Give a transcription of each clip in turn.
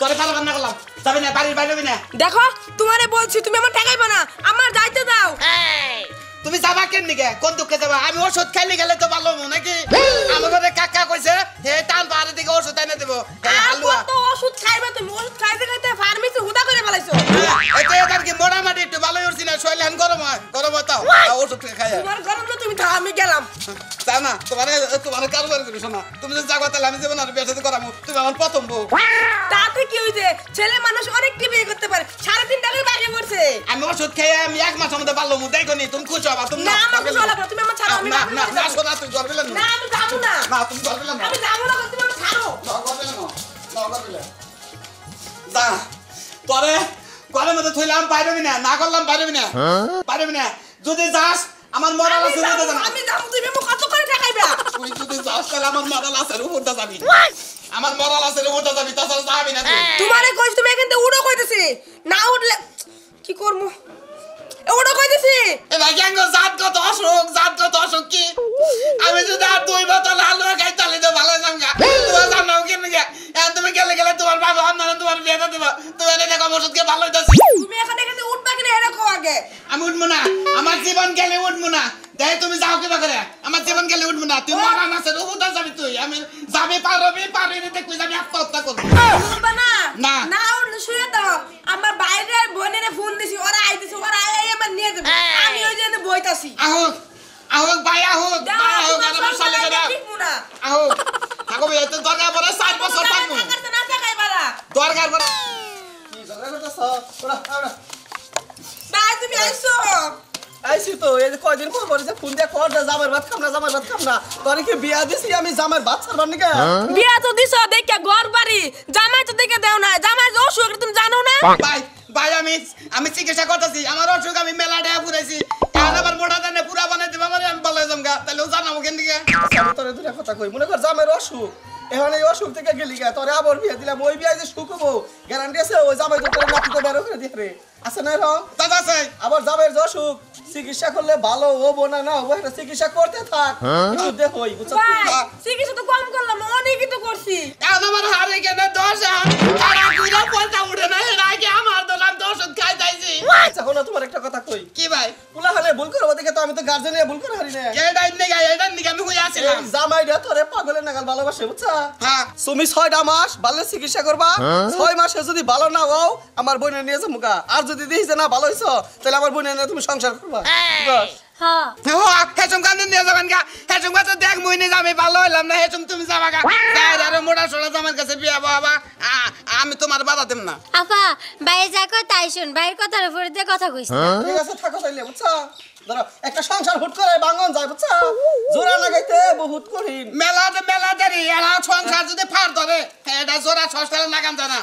তোরে পালা না করলাম যাবি না বাড়ির বাইরে না দেখো তোমারে বলছি তুমি আমার ঠেকাইবা না আমার যাইতে দাও তুমি যাবা কেন নিকে কোন দুঃখে যাবা আমি ওষুধ খাইলে গেলে তো ভালো নাকি আমার ঘরে কাকা কইছে হে টান পাহাড়ের দিকে ওষুধ এনে দেব হালুয়া তো ওষুধ খাইবা তুমি ওষুধ খাইতে খাইতে ফার্মেসি হুদা করে ফেলাইছো এটা এটার কি মোটামুটি একটু ভালোই হচ্ছে না শরীর এখন গরম হয় গরম হতাও ওষুধ খাই তোমার গরম না তুমি থাও আমি গেলাম তা না তোমার কারবার করি শোনা তুমি যদি যাগো তাহলে আমি যাবো না বিয়ে সাথে করাবো তুমি আমার প্রথম বউ তাতে কি হইছে ছেলে মানুষ অনেকটি বিয়ে করতে পারে 3.5 টাকা বাকি পড়ছে আমি ওষুধ খাই আমি 1 মাসের মধ্যে ভালো মু দেখো নি তুমি খুশি হবা তুমি না আমার খুশি হলো তুমি আমার ছাড়ো আমি না না না শোনা তুই করবে না না আমি যাবো না না তুমি করবে না আমি যাবো না তুমি আমার ছাড়ো না করবে না না করবে না দা পরে ঘরের মধ্যে থইলাম বাইরে না না করলাম বাইরে না যদি যাস আমার মরাল আছে উপরটা জানা আমি যাবো তুমি মোক কত করে ঠেকাইবা তুই যদি যাস তাহলে আমার মরাল আছে উপরটা যাবি আমার মরাল আছে উপরটা যাবি তাছাড়া যাবি না তুই তোমারে কইছ তুমি এখান থেকে উড়ো কইতেছি না উঠলে কি করমু উড়ো কইতেছি এ ভাই কেন জাত কত অসুখ কি আমি যদি আর 2 বোতল হালুয়া খাই তাহলে তো ভালো জামগা তোমার জানাও কেন গে এখন তুমি গেলে তোমার বাবা অন্য তোমার বিয়ে দেব তুমি এনে দেখো ওষুধ কে ভালো হইতাছে তুমি এখানে উঠবা কিনা এটা কও আগে আমি উঠবো না আমার জীবন গেলে উঠবো না দেখ তুমি যাও কি করে আমার জীবন গেলে উঠবো না তুই মারা না সে উঠা যাবি তুই আমি যাবে পারবি দেখবি আমি আত্মহত্যা করব উঠবা না না না উঠলে শুয়ে দাও আমার বাইরে বোনেরে ফোন দিছি ওরা আইতেছে ওরা আই আমার নিয়ে যাবে আমি ওই জন্য বইতাছি আহুক ভাই আহুক আমার সালে গেল আহুক থাকো ভাই তো দরকার পড়ে 7 বছর থাকবো না দেখাইবারা দরকার পড়ে কি দরকার করতেছ ওরা ভাই তুমি আইছো আইছি তো এই যে কয়দিন পর পর যে ফোন দিয়ে কর জামার ভাত খাম না তোরে কি বিয়া দিছি আমি জামার ভাত ছাড়বার নাকি বিয়া তো দিছো দেখে ঘর বাড়ি জামাই তো দেখে দেও না জামাই যে অসুখ তুমি জানো না ভাই আমি চিকিৎসা করতেছি আমার অসুখ আমি মেলা টাকা পুরাইছি এখন আবার মোটা দানে পুরা বানাই দিবা মানে আমি বলে জমগা তাহলে জানাবো কেন দিকে আমি তোরে দুটা কথা কই মনে কর জামার অসুখ এখন এই অসুখ থেকে গেলি গা তোরে আবার বিয়া দিলাম ওই বিয়া যে সুখ হবো গ্যারান্টি আছে ওই জামাই তো তোরে নাতি তো বের করে দিয়ে রে আছে না এরকম দাদা আছে আবার জামাইয়ের যে অসুখ চিকিৎসা করলে ভালো হবো না ও একটা চিকিৎসা করতে থাক একটু দেখোই বুঝছো চিকিৎসা তো কম করলাম অনেকই তো করছি এখন আমার হারে কেন দোষ আর গুড়া পয়সা উঠে না এর আগে আমার দোলাম দোষ খাই যাইছি আচ্ছা হলো তোমার একটা কথা কই কি ভাই কুলা হলে ভুল করবো দেখে তো আমি তো গার্জেনে ভুল করে হারি না এটার নিকে আমি হয়ে আসছিলাম জামাইরা তোরে পাগলের নাগাল ভালোবাসে বুঝছা হ্যাঁ তুমি 6টা মাস ভালো চিকিৎসা করবা 6 মাসে যদি ভালো না হও আমার বোনের নিয়ে যাবো গা আর যদি দেখি যে না ভালো হইছো তাহলে আমার বোনের নিয়ে তুমি সংসার করবা বাস হ্যাঁ হেসুম কান নিয়ে যাবেন গা হেসুম কাছে দেখ মুই নিয়ে যাবে ভালো হইলাম না হেসুম তুমি যাবা গা আরে মোটা সোনা আমার কাছে বিয়া বাবা আমি তোমার বাধা দেব না আপা বাইরে যা কথা শুন বাইরের কথার উপরে দিয়ে কথা কইছ ঠিক আছে থাকো তাইলে বুঝছা ধরো একটা সংসার হুট করে ভাঙন যায় বুঝছা জোড়া লাগাইতে বহুত কঠিন মেলা দেরি এরা সংসার যদি ফার ধরে এটা জোড়া সস্তালে লাগাম জানা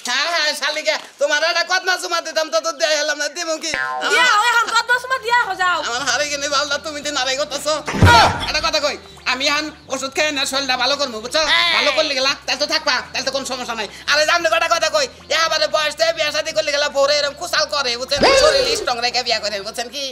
হ্যাঁ শালিকে তোমার এটা কত জমা দিতাম তো দেয়া হলাম না দিমু কি দিয়া এখন কত সময় দিয়া হো যাও আমার হারে কিনে ভালো তুমি দিন আড়াই করতেছো এটা কথা কই আমি এখন ওষুধ খেয়ে না শরীরটা ভালো করবো বুঝছো ভালো করলে গেলা তাহলে তো থাকবা তাহলে তো কোনো সমস্যা নাই আরে জানলে কটা কথা কই এবারে বয়স থেকে বিয়া শাদী করলে গেলা পরে এরকম খুশাল করে বুঝছেন শরীর স্ট্রং রেখে বিয়া করে বুঝছেন কি